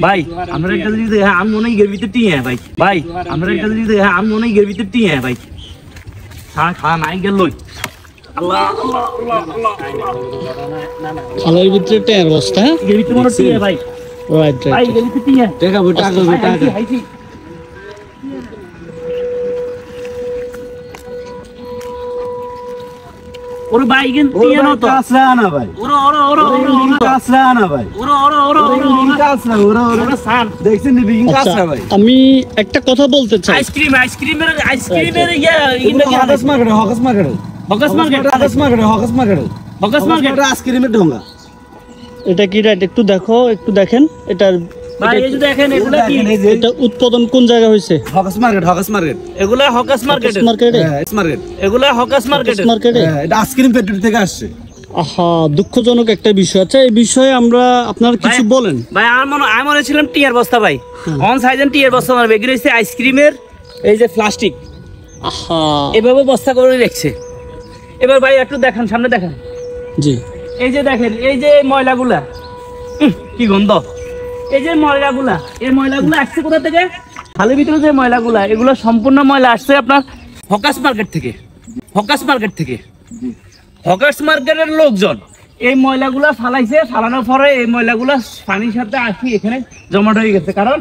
ভাই আমরা একটা জিনিস আমি মনে হয় ভিতর টিয়ে ভাই ভাই আমরা একটা জিনিস আমি মনে হয় ভিতর টিয়ে ভাই খাওয়া নাই গেল আল্লাহ আল্লাহ আল্লাহ খালের ভিতরে টের বস্তা এর ভিতর মনে টিয়ে ভাই রাইট ভাই রাইট এর ভিতর টিয়ে টাকা ওরে ভাই কিন্তু টিয়ে না তো কাছরা না ভাই ওরে ওরে ওরে ওরে কাছরা না ভাই ওরে ওরে ওরে ওরে কাছরা ওরে ওরে সান দেখছেন নি বিগিং কাছরা ভাই আমি একটা কথা বলতে চাই আইসক্রিমের ইয়া হকাস মার্কেট হকাস মার্কেট আইসক্রিমের ঢোঙ্গা এটা কি রাইট একটু দেখো একটু দেখেন এটার ভাই এই যে দেখেন এগুলা কি এটা উৎপাদন কোন জায়গা হইছে হকাস মার্কেট এগুলা হকাস মার্কেটে মার্কেটে মার্কেট এগুলা হকাস মার্কেটে মার্কেটে এটা আইসক্রিম ফ্যাক্টরি থেকে আসছে আহা দুঃখজনক একটা বিষয় আছে এই বিষয়ে আমরা আপনার কিছু বলেন ভাই আমি মনে ছিলাম টিয়ার বস্তা ভাই অন সাইজেন টিয়ার বস্তা আমার বেগির হইছে আইসক্রিমের এই যে প্লাস্টিক আহা এভাবে বস্তা করে রেখেছে এবার ভাই একটু দেখান সামনে দেখান জি এই যে দেখেন এই যে ময়লাগুলা কি গন্ধ এই যে ময়লাগুলা এই ময়লাগুলা আসছে কোথা থেকে খালের ভিতরে যে ময়লাগুলা এগুলো সম্পূর্ণ ময়লা আসছে আপনার হকাস মার্কেট থেকে হকাস মার্কেটের লোকজন এই ময়লাগুলা ফালাইছে ফালানোর পরে এই ময়লাগুলা পানির সাথে আসি এখানে জমাট হয়ে গেছে কারণ